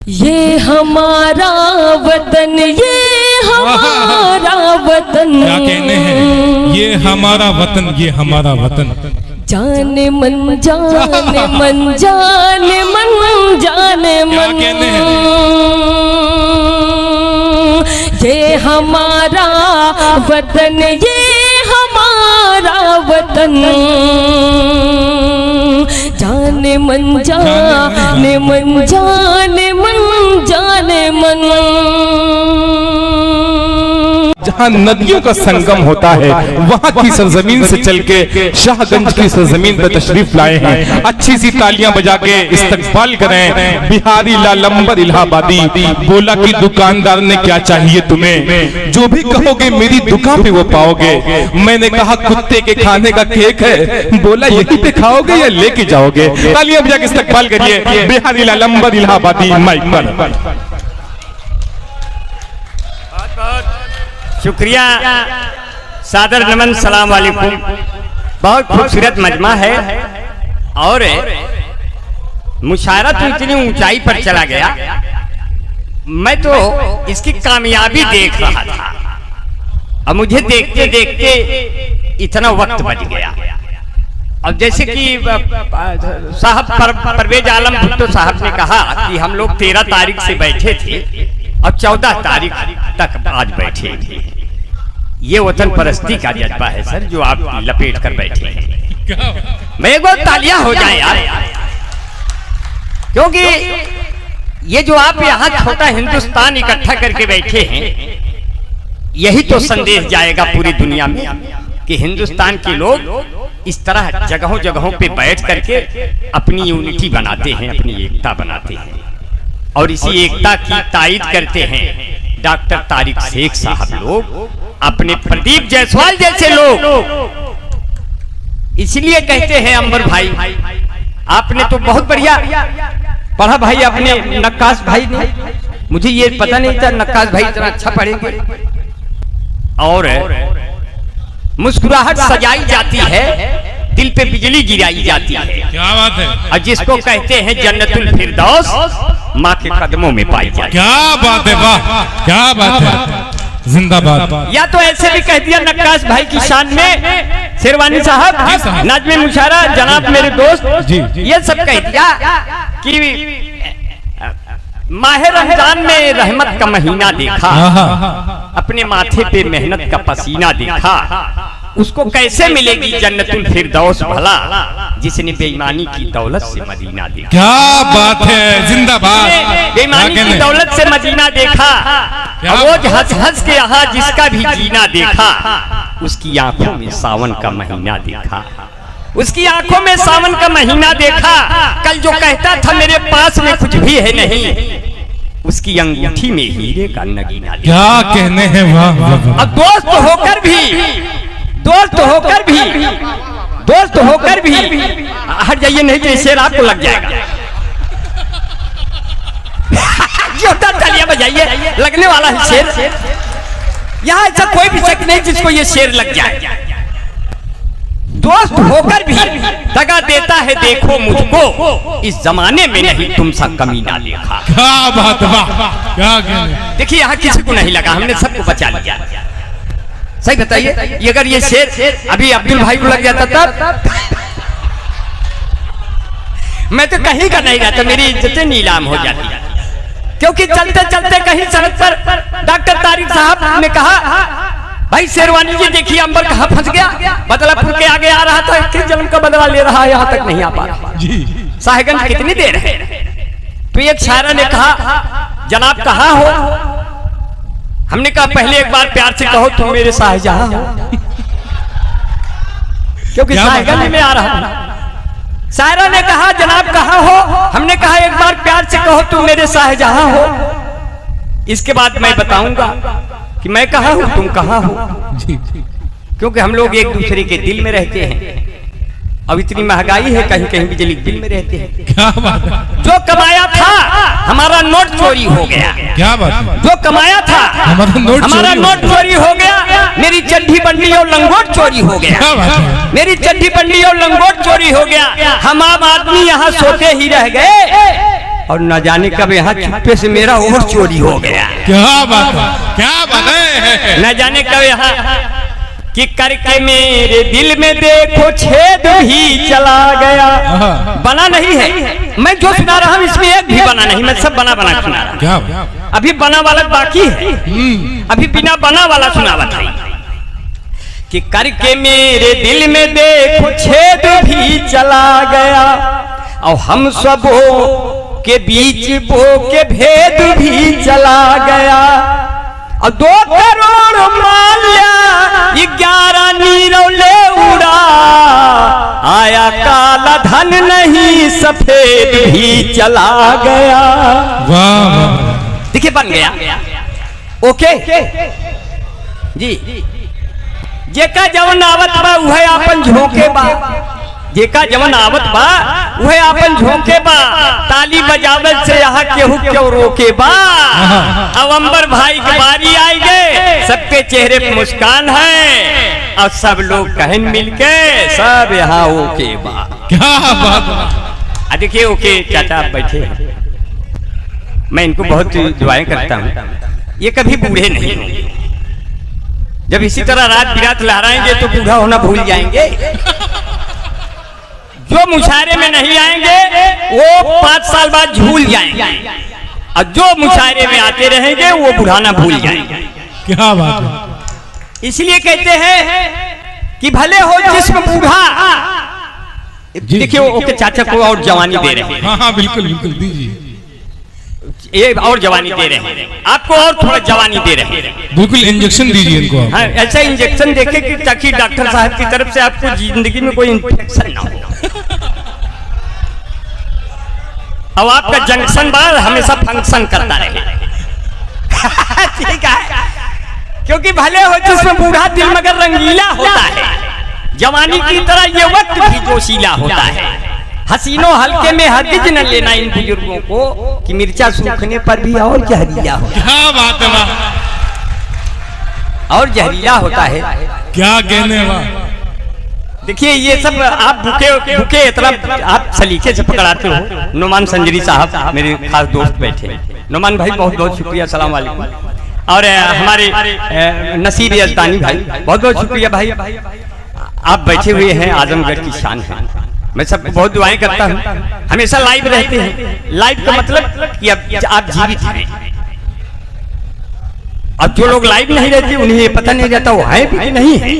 ये हमारा वतन, ये हमारा वतन। क्या कहने हैं? ये हमारा वतन, ये हमारा वतन। जाने मन, जाने मन, जाने मन, जाने मन। क्या कहने हैं? ये हमारा वतन, ये हमारा वतन। जाने मन, जाने मन, जाने मन, जाने मन। जहाँ नदियों का संगम होता है वहाँ की सरजमीन से चल के शाहगंज की सरजमीन पर तशरीफ लाए हैं। अच्छी सी तालियां बजा के इस्तकबाल करें बिहारी लालंबर इलाहाबादी। बोला कि दुकानदार ने क्या चाहिए तुम्हें, जो भी कहोगे मेरी दुकान पे वो पाओगे। मैंने कहा कुत्ते के खाने का केक है, बोला यही पे खाओगे या लेके जाओगे। तालियां बजा के इस्तकबाल करिए बिहारी लालंबर इलाहाबादी। माइक पर शुक्रिया, सादर नमन, सलाम वालेकुम। बहुत खूबसूरत मजमा है और मुशायरा तो इतनी ऊंचाई पर चला गया, मैं तो इसकी कामयाबी देख रहा था। अब मुझे देखते देखते इतना वक्त बच गया। अब जैसे कि साहब परवेज आलम भुट्टो साहब ने कहा कि हम लोग 13 तारीख से बैठे थे और 14 तारीख तक आज बैठे थे। ये वतन परस्ती का जज्बा है सर, जो आप लपेट कर बैठे हैं। मैं एक बार तालियां हो जाए यार, क्योंकि ये जो आप यहाँ छोटा हिंदुस्तान इकट्ठा करके बैठे हैं, यही तो संदेश जाएगा पूरी दुनिया में कि हिंदुस्तान के लोग इस तरह जगहों जगहों पे बैठ करके अपनी यूनिटी बनाते हैं, अपनी एकता बनाते हैं। और इसी एकता की तायीद करते हैं डॉक्टर तारिक शेख साहब लोग, अपने प्रदीप जायसवाल जैसे लोग। इसलिए कहते हैं अंबर भाई, आपने तो बहुत बढ़िया पढ़ा भाई, अपने नक्काश भाई ने। मुझे ये पता नहीं था नक्काश भाई इतना अच्छा पढ़ेंगे। और मुस्कुराहट सजाई जाती है, दिल पे बिजली गिराई जाती है। क्या बात है? और जिसको कहते हैं जन्नतुल फिरदौस माँ के कदमों में पाई जाती है। क्या बात है, वाह क्या बात है, जिंदाबाद। या तो ऐसे भी कह दिया नक्काश भाई की शान में, शेरवानी साहब, नाज़्मे मुशायरा जनाब मेरे दोस्त, ये सब कह दिया कि माह रमजान में रहमत का महीना देखा, अपने माथे पे मेहनत का पसीना देखा, उसको कैसे मिलेगी जन्नतुल फिरदौस भला, जिसने बेईमानी की दौलत से मदीना देखा। क्या बात है, जिंदाबाद। बेईमानी की दौलत से मदीना देखा, रोज हंस हंस के यहाँ जिसका भी जीना देखा, उसकी आंखों में सावन का महीना देखा, उसकी आंखों में सावन का महीना देखा। कल जो कहता था मेरे पास में कुछ भी है नहीं, उसकी अंगूठी में हीरे का नगीना देखा। क्या कहने हैं, वाह। अब दोस्त होकर भी हट जाइए, नहीं तो शेर आपको लग जाएगा। तालियां बजाइए, लगने वाला है शेर। यहाँ ऐसा कोई भी शक नहीं जिसको ये शेर लग जाए। दोस्त होकर भी दगा देता है, देखो मुझको इस जमाने में नहीं तुम सा कमीना देखा। क्या बात, वाह क्या कहने। देखिए यहाँ किसी को नहीं लगा, हमने सबको बचा लिया। सही बताइए, अगर ये शेर अभी अब्दुल भाई को लग जाता तब मैं तो कहीं का नहीं रहता, मेरी इज्जतें नीलाम हो जाती। क्योंकि चलते चलते कहीं सड़क पर डॉक्टर तारिक साहब ने कहा, भाई शेरवानी जी देखिए अंबर कहाँ फंस गया, बदलापुर के आगे आ रहा था, किस जन्म का बदला ले रहा है, यहाँ तक नहीं आ पा रहा। शाहगंज कितनी देर है। तो एक शायरा ने कहा, जनाब कहाँ हो? हमने कहा पहले एक बार प्यार से कहो तुम मेरे शाहजहां हो, क्योंकि शाहगंज में आ रहा हूं। शायरा ने कहा जनाब कहाँ हो? हमने कहा एक बार प्यार से कहो तुम मेरे शाहजहां हो। इसके बाद मैं बताऊंगा कि मैं कहाँ हूँ, तुम कहाँ हो, क्योंकि हम लोग एक दूसरे के दिल में रहते हैं। अब इतनी महंगाई है, कहीं कहीं बिजली बिल में रहते हैं। क्या बात है? जो कमाया था हमारा नोट चोरी हो गया। क्या बात है? जो कमाया था हमारा नोट चोरी हो गया। मेरी चड्ढी बंडी और लंगोट चोरी हो गया। मेरी चड्ढी बंडी और लंगोट चोरी हो गया। हम आम आदमी यहाँ सोते ही रह गए और न जाने कब यहाँ चुप्पे से मेरा और चोरी हो गया। क्या बात है, क्या बात है। न जाने कब यहाँ कि करके मेरे दिल में देखो छेद भी चला गया। बना नहीं है, मैं जो सुना रहा हूँ इसमें एक भी बना नहीं, मैं सब बना बना सुना रहा। क्या अभी बना वाला बाकी है, अभी बिना बना वाला सुनावत है कि करके मेरे दिल में देखो छेद भी चला गया और हम सबों के बीच वो के भेद भी चला गया और 2 करोड़ माल्या 11 नीरौले उड़ा आया काला धन नहीं सफेद भी चला गया। वाह, देखिए बन गया। ओके जी, जेका जवन आवत बा वह आपन झोंके बा, जेका जवन आवत बा वह आपन झोंके बा, ताली बजावत से यहाँ केहू क्यों रोके बा। अब अंबर भाई की बारी आई गए, सबके चेहरे पे मुस्कान है और सब लोग कहन मिलके सब यहाँ ओके बा। क्या बात। देखिए ओके चाचा आप बैठे हैं, मैं इनको बहुत दुआएं करता हूँ, ये कभी बूढ़े नहीं होंगे। जब इसी तरह रात बिरात लहराएंगे तो बूढ़ा होना भूल जाएंगे। जो मुशायरे में नहीं आएंगे वो 5 साल बाद झूल जाएंगे और जो मुशायरे में आते रहेंगे वो बुढ़ाना भूल जाएंगे। क्या बात है। इसलिए कहते हैं कि भले हो जिस्म बूढ़ा। देखिए ओके चाचा को और जवानी दे रहे हैं। हाँ हाँ बिल्कुल बिल्कुल दीजिए, ये और जवानी दे रहे हैं आपको, और थोड़ा जवानी दे रहे हैं। बिल्कुल इंजेक्शन दीजिए इनको आप। हाँ, ऐसा इंजेक्शन देखे कि ताकि डॉक्टर साहब की तरफ से आपको जिंदगी में कोई इंफेक्शन ना हो। अब आपका जंक्शन बार हमेशा फंक्शन करता रहे। ठीक है, क्योंकि भले हो जिसमें बूढ़ा दिल मगर रंगीला होता है, जवानी की तरह ये वक्त भी जोशीला होता है। हसीनों हल्के में हरगिज न लेना इन बुजुर्गों को कि मिर्चा सूखने पर भी और जहरीला हो। क्या बात है, और जहरीला होता है। क्या कहने वाह। देखिए ये सब आप भूखे इतना आप सलीके से पकड़ाते हो। नुमान संजरी साहब मेरे खास दोस्त बैठे, नुमान भाई बहुत बहुत शुक्रिया, सलाम वालेकुम। और हमारे नसीब यजदानी भाई बहुत बहुत शुक्रिया भाई, आप बैठे हुए हैं, आजमगढ़ की शान है। मैं सबको बहुत दुआएं करता हूँ, हमेशा लाइव रहते हैं। लाइव का मतलब कि आप जीवित हैं। अब जो लोग लाइव नहीं रहते उन्हें ये पता नहीं रहता वो है भी नहीं है,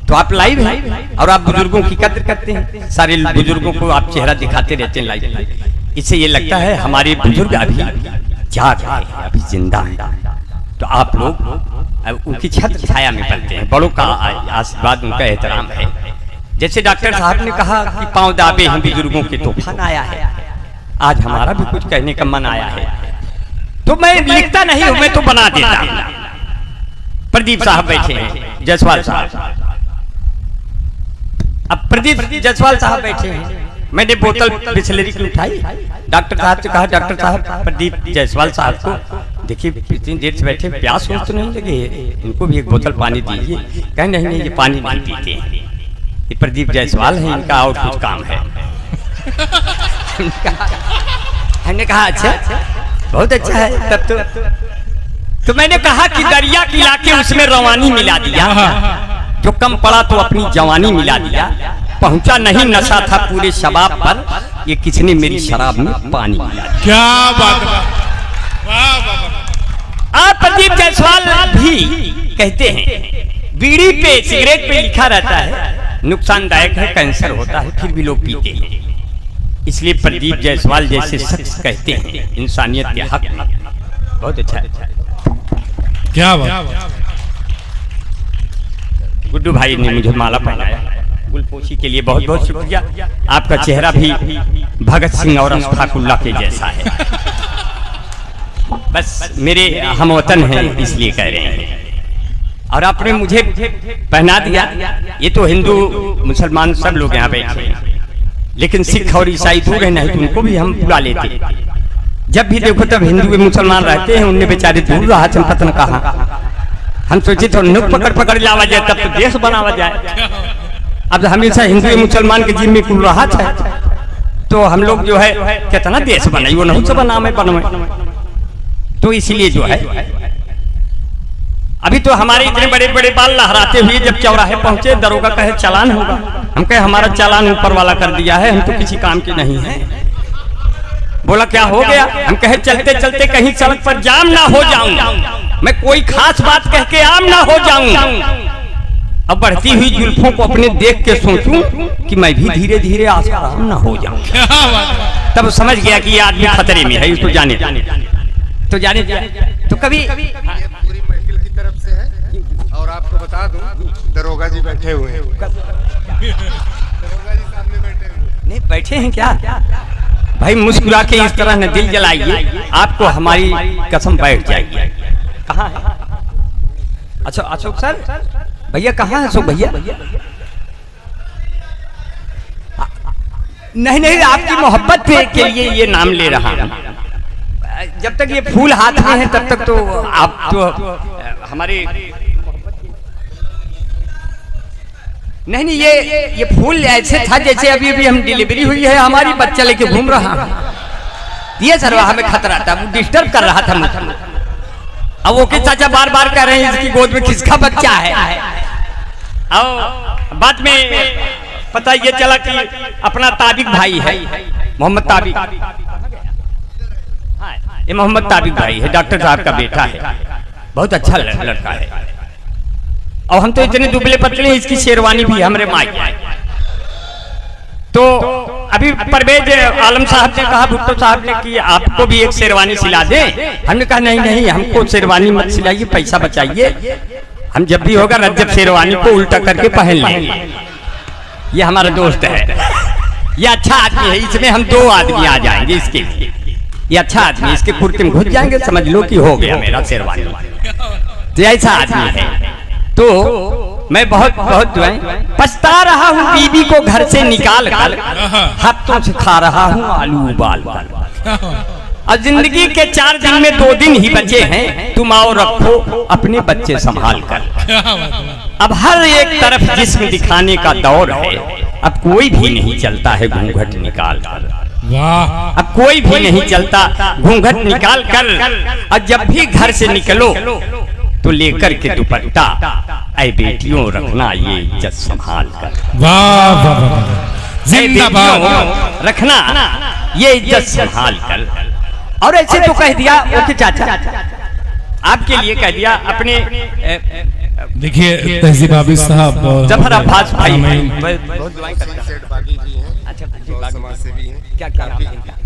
तो आप लाइव हैं और आप बुजुर्गों की कद्र करते हैं। सारे बुजुर्गों को आप चेहरा दिखाते रहते हैं लाइव। इससे ये लगता है हमारे बुजुर्ग अभी जाग रहे हैं, अभी जिंदा हैं। तो आप लोग उनकी छत्र छाया में पलते हैं, बड़ों का आशीर्वाद, उनका एहतराम है। जैसे डॉक्टर साहब ने कहा कि पांव दाबे हैं बुजुर्गों के, तूफान आया है। आज हमारा भी कुछ कहने का मन आया है, तो मैं लिखता नहीं हूं, मैं तो बना देता हूं। प्रदीप साहब बैठे हैं, जायसवाल साहब। अब प्रदीप जायसवाल साहब बैठे हैं, मैंने बोतल बिस्लरी की उठाई, डॉक्टर साहब से कहा डॉक्टर साहब प्रदीप जायसवाल साहब को देखिए इतनी देर से बैठे, प्यास हो तो नहीं लगे, इनको भी एक बोतल पानी दीजिए। कहे नहीं नहीं ये पानी नहीं पीते हैं, ये प्रदीप जायसवाल है, इनका और कुछ काम है। हमने कहा अच्छा बहुत अच्छा है तब तो मैंने कहा कि दरिया खिला के उसमें रवानी मिला दिया, जो कम पड़ा तो अपनी जवानी मिला दिया। पहुंचा नहीं नशा था पूरे शबाब पर, ये किसने मेरी शराब में पानी मिला दिया। क्या बात है, आप प्रदीप जायसवाल भी कहते हैं, बीड़ी पे सिगरेट पे लिखा रहता है नुकसानदायक है, कैंसर होता है, फिर भी लोग पीते हैं। इसलिए प्रदीप जायसवाल जैसे शख्स कहते हैं इंसानियत के हक में। बहुत अच्छा है, क्या बात। गुड्डू भाई ने मुझे माला पहनाया, गुलपोशी के लिए बहुत बहुत शुक्रिया। आपका चेहरा भी भगत सिंह और अशफाकुल्लाह के जैसा है। बस मेरे हमवतन हैं इसलिए कह रहे हैं, और आपने मुझे पहना दिया। ये तो हिंदू मुसलमान सब लोग यहाँ बैठे हैं, लेकिन सिख और ईसाई दूर है, नहीं तो उनको भी हम बुला लेते। जब भी देखो तब हिंदू मुसलमान रहते हैं, उनने बेचारे दूर रहा चंपतन कहा। हम सोचे तो नुक पकड़ पकड़ लावा जाए तब तो देश बनावा जाए। अब हमेशा हिंदू मुसलमान के जिम्मे कुल रहा था, तो हम लोग जो है कितना देश बनाई वो नहीं सब नाम है बनवे। तो इसलिए जो है अभी तो हमारे इतने बड़े बड़े बाल लहराते हुए जब चौराहे पहुंचे, दरोगा कहे चालान होगा। हम कहे हमारा चालान ऊपर वाला कर दिया है, हम तो किसी काम के नहीं है। बोला क्या हो गया? हम कहे चलते चलते कहीं सड़क पर जाम ना हो जाऊं, मैं कोई खास बात कह के आम ना हो जाऊं। अब बढ़ती हुई जुल्फों को अपने देख के सोचूं कि मैं भी धीरे धीरे आसाराम ना हो जाऊं। तब समझ गया कि ये आदमी खतरे में है, इसको जाने तो जाने तो कभी पूरी महफिल की तरफ से है। और आपको बता दूं दरोगा जी बैठे हुए हैं। दरोगा जी सामने बैठे हुए नहीं बैठे हैं क्या? भाई मुस्कुरा के इस तरह न दिल जलाइए, आपको हमारी कसम बैठ जाएगी। कहाँ है? अच्छा अशोक सर भैया कहाँ है? अशोक भैया नहीं आपकी मोहब्बत के लिए ये नाम ले रहा हूँ। जब तक ये फूल हाथ में है तब तक तो आप तो हमारे नहीं ये फूल ऐसे था जैसे अभी अभी हम डिलीवरी हुई है हमारी, बच्चा लेके घूम रहा। ये सर हमें खतरा था, वो डिस्टर्ब कर रहा था मुझे। अब वो के चाचा बार बार कह रहे हैं इसकी गोद में किसका बच्चा है। अब बाद में पता ये चला कि अपना ताबिक भाई है, मोहम्मद ताबिक। ये मोहम्मद ताबिक भाई है, डॉक्टर साहब का बेटा है, बहुत अच्छा लड़का है। और हम तो इतने दुबले पतले हैं, इसकी शेरवानी भी हमारे माई है। तो अभी परवेज आलम साहब ने कहा, भुट्टो साहब ने कि आपको भी एक शेरवानी सिला दे। हमने कहा नहीं हमको शेरवानी मत सिलाइए, पैसा बचाइए। हम जब भी होगा रज्जब शेरवानी को उल्टा करके पहन लेंगे। ये हमारा दोस्त है, ये अच्छा आदमी है, इसमें हम 2 आदमी आ जाएंगे इसके लिए। ये अच्छा आदमी, इसके कुर्ते में घुस जाएंगे, समझ लो कि हो गया मेरा शेरवानी। तो ऐसा आदमी है। तो मैं बहुत पछता रहा हूँ बीबी को घर से निकाल कर, हफ्तों से खा रहा हूँ आलू उबाल और जिंदगी के 4 दिन में 2 दिन ही बचे हैं, तुम आओ रखो अपने बच्चे संभाल कर। अब हर एक तरफ जिस्म दिखाने का दौर है, अब कोई भी नहीं चलता है घूंघट निकाल कर। अब कोई भी नहीं चलता घूंघट निकाल कर। और जब भी घर से निकलो तो लेकर के दुपट्टा, ऐ बेटियों रखना ये इज्जत संभाल कर। वाह वाह वाह, जिंदाबाद। रखना ये इज्जत संभाल कर। और ऐसे तो कह दिया ओके चाचा, आपके लिए कह दिया अपने। देखिए तहजीब आबिद साहब, जफर अब्बास भाई सेठ बागी जी हैं। अच्छा समाज सेवी हैं। क्या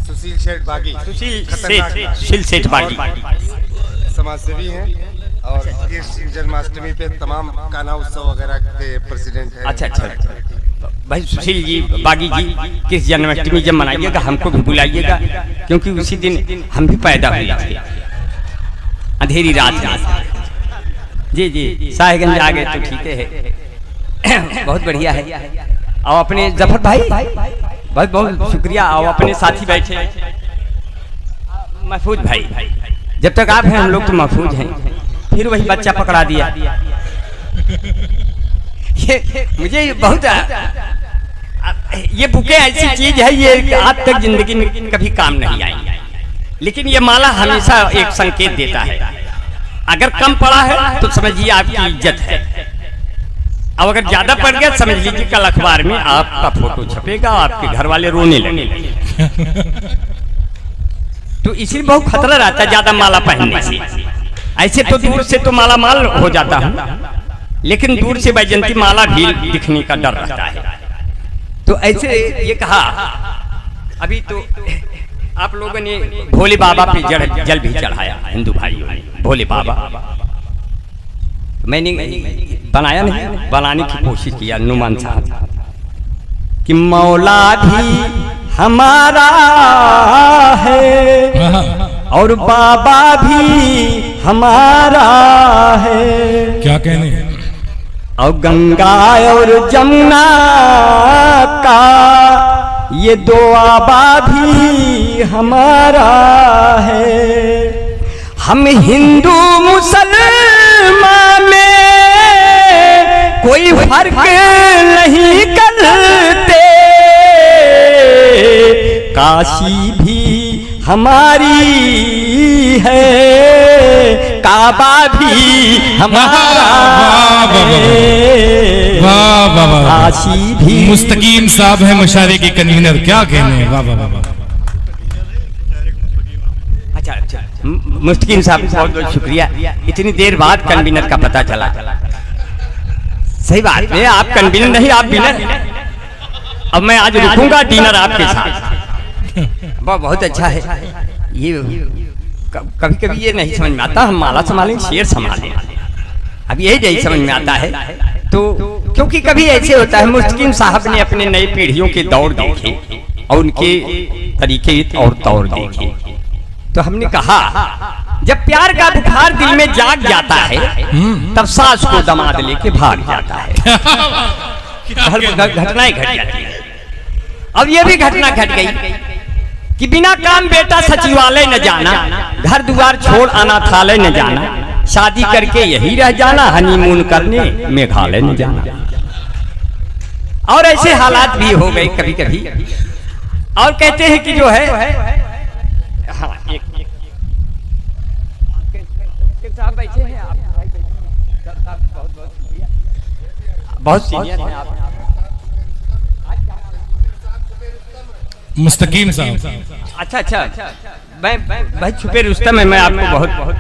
सुशील सेठ बागी, सुशील सेठ बागी समाज सेवी हैं और इस जन्माष्टमी पे तमाम कान्हा उत्सव वगैरह के प्रेसिडेंट हैं। अच्छा भाई सुशील जी बागी जी, किस जन्माष्टमी जब मनाइएगा हमको भी बुलाइएगा, क्योंकि उसी दिन हम भी पैदा हुए थे, अंधेरी रात में। जी शाहगंज आ गए तो ठीक है, बहुत बढ़िया है। और अपने जफर भाई बहुत बहुत शुक्रिया। और अपने साथी बैठे महफूज भाई, जब तक आप हैं हम लोग तो महफूज हैं। फिर वही बच्चा पकड़ा दिया। ये मुझे बहुत ये बुके ऐसी चीज है, ये आज तक जिंदगी में कभी काम नहीं आई, लेकिन ये माला हमेशा एक संकेत देता है। अगर कम पड़ा है तो समझिए आपकी इज्जत है, अब अगर ज्यादा पड़ गया समझ लीजिए कल अखबार में आपका फोटो छपेगा, आपके घर वाले रोने लगेंगे। तो इसलिए बहुत खतरा रहता है ज्यादा माला पहनने से। ऐसे तो दूर से तो माला माल हो जाता हूँ, लेकिन दूर से वैजंती माला भी दिखने का डर रहता है। तो ऐसे ये कहा। अभी तो आप लोगों ने भोले बाबा पे जल भी चढ़ाया, हिंदू भाइयों ने भोले बाबा। मैंने बनाया नहीं, बनाने की कोशिश किया नुमान साहब कि मौला भी हमारा है और बाबा भी हमारा है। क्या कहने। और गंगा और जमुना का ये 2 आबा भी हमारा है। हम हिंदू मुसलमान में कोई फर्क नहीं करते, काशी भी हमारी है, काबा भी हमारा है, काशी भी। मुस्तकीम साहब है मुशायरे के कन्वीनर, क्या कहने। वाह वाह वाह। अच्छा, मुस्तकीम साहब बहुत बहुत शुक्रिया, इतनी देर बाद कन्वीनर का पता चला। सही बात है, आप कन्वीनर नहीं, आप विनर। अब मैं आज रुकूंगा डिनर आपके साथ। बहुत अच्छा है ये। कभी कभी ये नहीं समझ में आता, हम माला संभालें शेर संभालें, अब यही नहीं समझ में आता है। तो क्योंकि कभी ऐसे होता है, मुस्तकीम साहब ने अपने नई पीढ़ियों के दौर देखे और उनके तरीके और तौर देखे, तो हमने कहा जब प्यार का बुखार दिल में जाग जाता है तब सास को दमाद लेके भाग जाता है। घटनाएं घट जाती है। अब ये भी घटना घट गई कि बिना काम बेटा सचिवालय न जाना, घर द्वार छोड़ अनाथालय न जाना, शादी करके यही रह जाना, हनीमून करने मेघालय न जाना। और ऐसे हालात भी हो गए कभी कभी। और कहते हैं कि जो है, हाँ, साहब बैठे हैं आप, बहुत बहुत शुक्रिया, बहुत सीनियर हैं आप। मुस्तकीम साहब। अच्छा, मैं भाई छुपे रुस्तम है, मैं आपको बहुत बहुत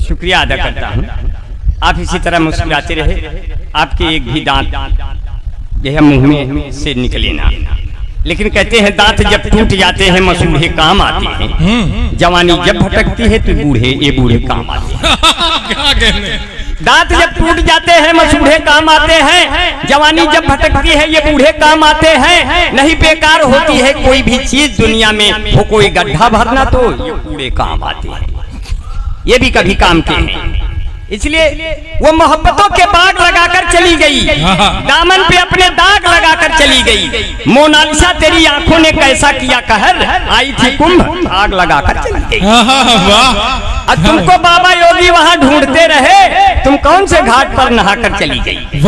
शुक्रिया अदा करता हूँ। आप इसी तरह मुस्कुराते रहे, आपके एक भी दांत यह मुंह में से निकले ना। लेकिन कहते हैं दांत जब टूट जाते हैं मसूड़े काम आते हैं, जवानी जब भटकती है तो बूढ़े काम आते हैं। दांत जब टूट जाते हैं मसूड़े काम आते हैं, जवानी जब भटकती है ये बूढ़े काम आते हैं। नहीं बेकार होती है कोई भी चीज दुनिया में, हो कोई गड्ढा भरना तो ये बूढ़े काम आते हैं, ये भी कभी काम के हैं। इसलिए वो मोहब्बतों के बाग लगाकर चली गई, दामन पे अपने दाग लगाकर चली गई। मोनालिसा तेरी आंखों ने कैसा किया कहर, आई थी कुंभ आग लगाकर चली गई। अब तुमको बाबा योगी वहां ढूंढते रहे, तुम कौन से घाट पर नहाकर चली गई।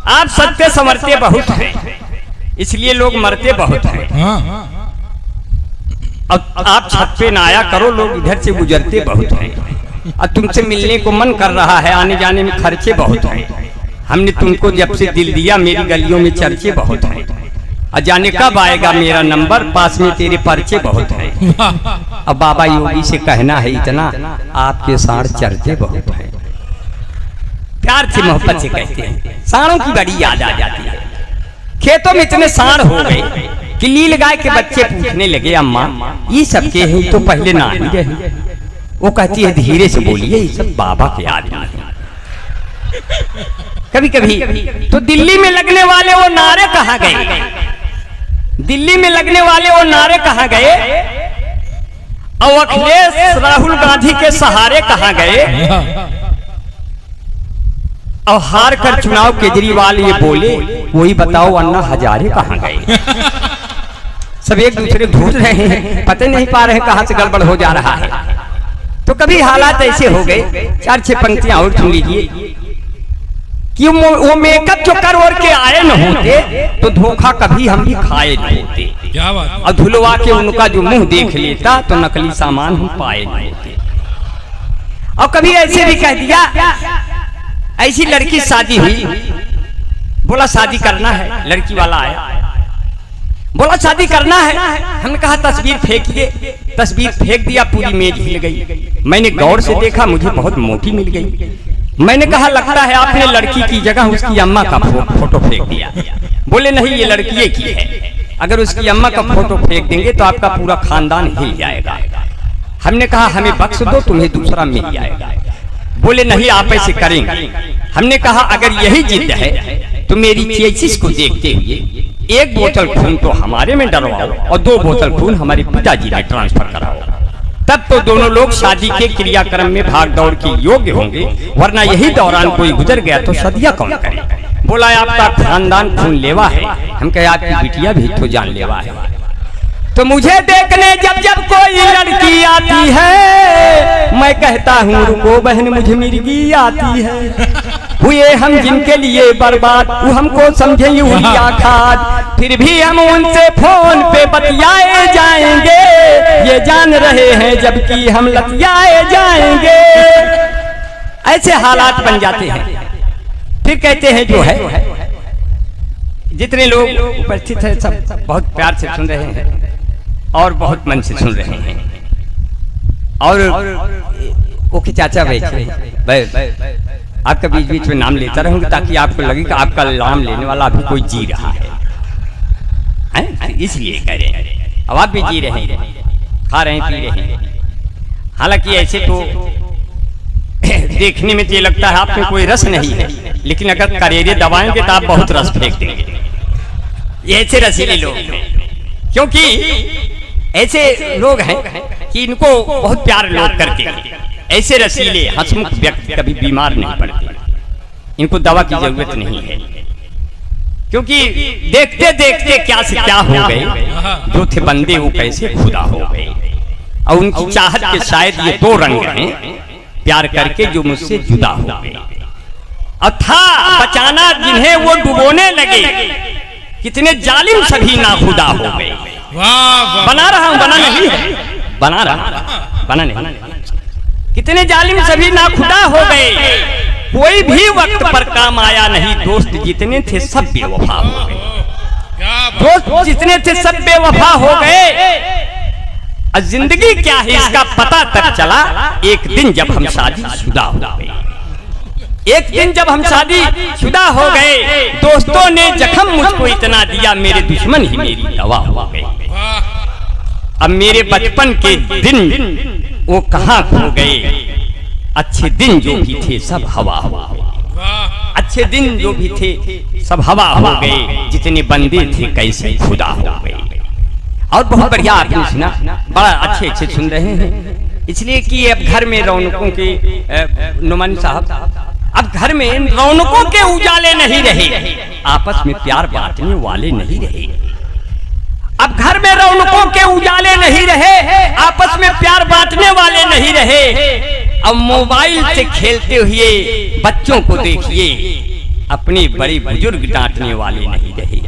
आप सत्य संवरते बहुत हैं, इसलिए लोग मरते बहुत हैं। अब आप छत पे ना आया करो, लोग इधर से गुजरते बहुत हैं। और तुमसे मिलने को मन कर रहा है, आने जाने में खर्चे बहुत हैं। हमने तुमको जब से दिल दिया, मेरी गलियों में चर्चे बहुत हैं। और जाने कब आएगा मेरा नंबर, पास में तेरे पर्चे बहुत हैं। अब बाबा योगी से कहना है इतना, आपके साढ़ चर्चे बहुत हैं। प्यार से मोहब्बत से कहते हैं, साढ़ों की बड़ी याद आ जाती है। खेतों में इतने साढ़ हो गए कि नील गाय के बच्चे पूछने लगे, अम्मा ये सब के हैं, तो पहले ना ही रहे। वो कहती है धीरे से बोलिए, ये सब बाबा के आदमी हैं। कभी कभी तो दिल्ली में लगने वाले वो नारे कहाँ गए, दिल्ली में लगने वाले वो नारे कहाँ गए, और अखिलेश राहुल गांधी के सहारे कहाँ गए, और हार कर चुनाव केजरीवाल ये बोले, वही बताओ अन्ना हजारे कहाँ गए। सब एक दूसरे ढूंढ रहे हैं, पता नहीं पा रहे कहाँ से गड़बड़ हो जा रहा है। तो कभी हालात ऐसे हो गए, 4-6 पंक्तियां और सुन लीजिए कि वो मेकअप जो कर और के आए न होते तो धोखा कभी हम भी खाए न होते। क्या बात। और धुलवा के उनका जो मुंह देख लेता तो नकली सामान हम पाए न होते। और कभी ऐसे भी कह दिया, ऐसी लड़की शादी हुई, बोला शादी करना है, लड़की वाला आया, बोला शादी करना है। हमने कहा तस्वीर फेंकिए, तस्वीर फेंक दिया, पूरी मेज हिल गई। मैंने गौर से देखा, मुझे बहुत मोटी मिल गई। मैंने कहा लगता है आपने लड़की की जगह उसकी अम्मा का फोटो फेंक दिया। बोले नहीं, ये लड़की की है, अगर उसकी अम्मा का फोटो फेंक देंगे तो आपका पूरा खानदान हिल जाएगा। हमने कहा हमें बख्श दो, तुम्हें दूसरा मिल जाएगा। बोले नहीं, आप ऐसे करेंगे। हमने कहा अगर यही जिद है तो मेरी चेसिस को देखते हुए 1 बोतल खून तो हमारे में डलवाओ और 2 बोतल खून हमारे पिताजी में ट्रांसफर कराओ, तब तो दोनों लोग शादी के क्रियाक्रम में भाग दौड़ के योग्य होंगे, वरना यही दौरान कोई गुजर गया तो सदिया कौन करे। बोला आपका खानदान खून लेवा है। हम कहे आपकी बिटिया भी तो जान लेवा है। तो मुझे देखने जब जब कोई लड़की आती है, मैं कहता हूँ रुको बहन मुझे मिर्गी आती है। हुए हम जिनके लिए बर्बाद, वो हमको समझे यूरिया खाद। फिर भी हम उनसे फोन पे बतियाए जाएंगे, ये जान रहे हैं जबकि हम लतियाए जाएंगे। ऐसे हालात बन जाते हैं। फिर कहते हैं जो है, जितने लोग उपस्थित हैं सब बहुत प्यार से सुन रहे हैं और बहुत मन से सुन रहे हैं। और ओके चाचा बैठे, आपका बीच बीच में नाम लेता रहूंगा ताकि आपको लगे कि आपका नाम लेने वाला अभी कोई जी रहा है, इसलिए कह रहे हैं। अब आप भी जी रहे हैं, खा रहे हैं, पी रहे हैं। हालांकि ऐसे तो देखने में तो ये लगता है आप में कोई रस नहीं है, लेकिन अगर करेरे दबाएंगे तो आप बहुत रस फेंक देंगे। ये ऐसे रसीले लोग हैं, क्योंकि ऐसे लोग हैं कि इनको बहुत प्यार लोग करते हैं। ऐसे रसीले हंसमुख व्यक्ति कभी बीमार नहीं पड़ते, इनको दवा की जरूरत नहीं है, क्योंकि देखते देखते क्या से क्या हो गए, जो थे बंदे वो कैसे खुदा हो गए। और उनकी चाहत के शायद ये दो रंग हैं, प्यार करके जो मुझसे जुदा हो गए, और था बचाना जिन्हें वो डुबोने लगे, कितने जालिम सभी नाखुदा हो गए। बना रहा हूं, बना नहीं है, बना रहा, बना नहीं। कितने जालिम सभी नाखुदा हो गए, कोई भी वक्त पर काम आया नहीं। दोस्त जितने थे सब बेवफा हो गए, दोस्त जितने थे सब बेवफा हो गए। और जिंदगी क्या है इसका पता तब चला एक दिन जब हम शादीशुदा हो गए। एक दिन जब हम शादीशुदा हो गए, दोस्तों ने जख्म मुझको इतना दिया, मेरे दुश्मन ही मेरी दवा हो गए। अब मेरे बचपन के दिन वो कहाँ खो गए, अच्छे दिन जो भी थे सब हवा हो गए, अच्छे दिन जो भी थे सब हवा हो गए। जितने बंदे थे कैसे खुदा हो गए। और बहुत बढ़िया आपने सुना, बड़ा अच्छे अच्छे सुन रहे हैं, इसलिए कि अब घर में रौनकों के नुमान साहब, अब घर में रौनकों के उजाले नहीं रहे, आपस में प्यार बांटने वाले नहीं रहे। अब घर में रौनकों के उजाले नहीं रहे, आपस में प्यार बांटने वाले नहीं रहे। अब मोबाइल से खेलते हुए बच्चों को देखिए, अपने बड़े बुजुर्ग डांटने वाले नहीं रहे,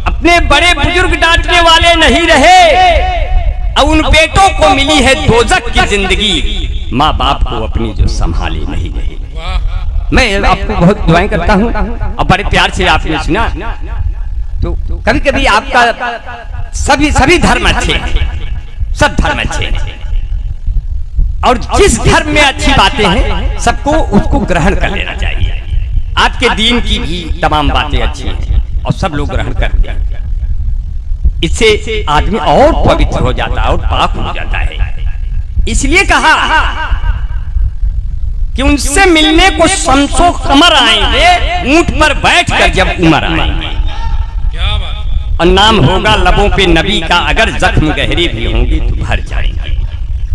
अपने बड़े बुजुर्ग डांटने वाले नहीं रहे। अब उन बेटों को मिली है दोजख की जिंदगी, माँ बाप को अपनी जो संभाले नहीं रहे। मैं आपको बहुत दुआएं करता हूँ, और बड़े प्यार से आपने सुना। तो कभी कभी आपका सभी धर्म अच्छे हैं, सब धर्म अच्छे हैं, और जिस धर्म में अच्छी बातें हैं सबको उसको ग्रहण कर लेना चाहिए। आपके दीन की भी तमाम बातें अच्छी हैं और सब लोग ग्रहण करते हैं। इससे आदमी और पवित्र हो जाता है और पाक हो जाता है। इसलिए कहा कि उनसे मिलने को शमसो कमर आएंगे, ऊंट पर बैठकर जब उमर आएंगे। और नाम होगा लबों पे नबी का, अगर जख्म गहरे भी होंगे तो भर जाएंगे।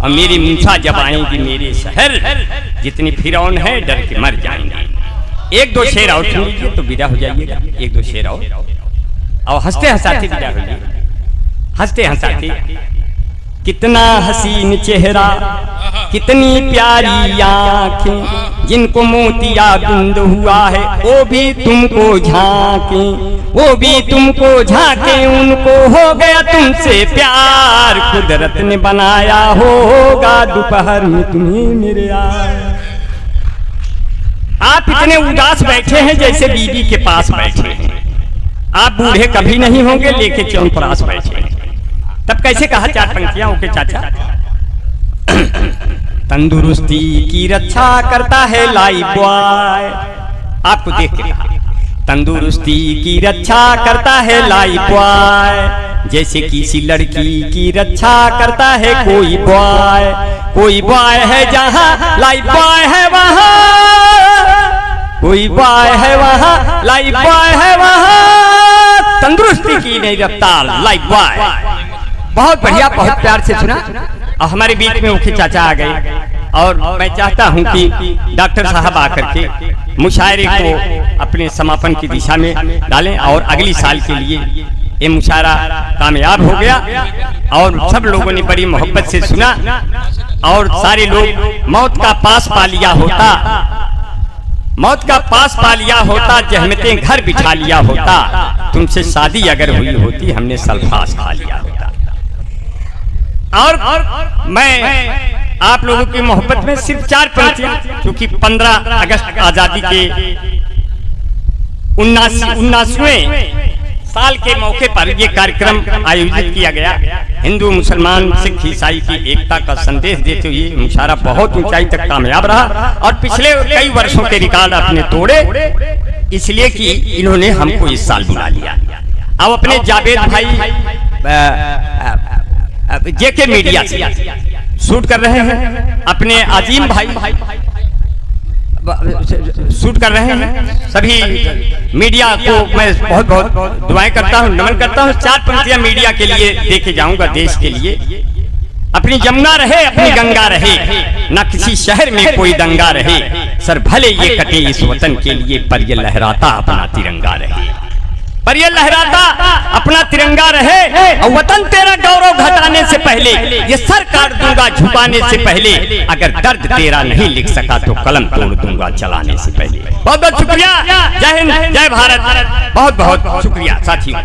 और मेरी मूसा जब आएंगी मेरे शहर, जितने फिरौन है डर के मर जाएंगे। एक दो शेर और सुन लीजिए तो विदा हो जाइएगा। एक दो शेर और हंसते हंसाते विदा हो जाइए, हंसते हंसाते। कितना हसीन चेहरा, कितनी प्यारी आंखें, जिनको मोतिया बिंद हुआ है वो भी तुमको झांके, वो भी तुमको झांके। उनको हो गया तुमसे प्यार, कुदरत ने बनाया होगा दोपहर में तुम्हें मेरे यार। आप इतने उदास बैठे हैं जैसे बीवी के पास बैठे हैं। आप बूढ़े कभी नहीं होंगे, लेके चौंपरास बैठे हैं। तब कैसे कहा चार पंक्तियां ओके चाचा। तंदुरुस्ती की रक्षा करता है लाइफ बॉय, आपको देख के कहा। तंदुरुस्ती की रक्षा करता है लाइफ बॉय, जैसे किसी लड़की की रक्षा करता है कोई बॉय। कोई बॉय है जहाँ लाइफ बॉय है वहाँ, कोई बॉय है वहाँ, लाइफ बॉय है वहाँ। तंदुरुस्ती की नहीं रफ्तार लाइफ बॉय। बहुत बढ़िया, बहुत प्यार से सुना। और हमारे बीच में ओखे चाचा आ गए, और मैं चाहता हूं कि डॉक्टर साहब आकर के मुशायरे को अपने समापन की दिशा में डालें। और अगली साल के लिए ये मुशायरा कामयाब हो गया, और सब लोगों ने बड़ी मोहब्बत से सुना, और सारे लोग मौत का पास पा लिया होता, मौत का पास पा लिया होता, जहमतें घर बिठा लिया होता, तुमसे शादी अगर हुई होती हमने सल्फास खा लिया होता। और मैं आप लोगों की मोहब्बत में सिर्फ 4 पंक्तियां, क्योंकि 15 अगस्त आजादी के 79वें साल के मौके पर यह कार्यक्रम आयोजित किया गया। हिंदू मुसलमान सिख ईसाई की एकता का संदेश देते हुए मुशायरा बहुत ऊंचाई तक कामयाब रहा और पिछले कई वर्षों के रिकॉर्ड अपने तोड़े, इसलिए कि इन्होंने हमको इस साल बुला लिया। अब अपने जावेद भाई जेके मीडिया से शूट कर रहे हैं, अपने अजीम भाई शूट कर रहे हैं। सभी मीडिया को मैं बहुत बहुत दुआएं करता हूं, नमन करता हूं। 4 पंक्तियां मीडिया के लिए देके जाऊंगा, देश के लिए। अपनी जमुना रहे, अपनी गंगा रहे, ना किसी शहर में कोई दंगा रहे, सर भले ये कटे इस वतन के लिए, पर ये लहराता अपना तिरंगा रहे, पर ये लहराता अपना तिरंगा रहे। और वतन तेरा गौरव घटाने से पहले, ये सर काट दूंगा झुकाने से पहले, अगर दर्द तेरा नहीं लिख सका तो कलम तोड़ दूंगा चलाने से पहले। बहुत बहुत शुक्रिया। जय हिंद, जय भारत। बहुत बहुत शुक्रिया साथियों।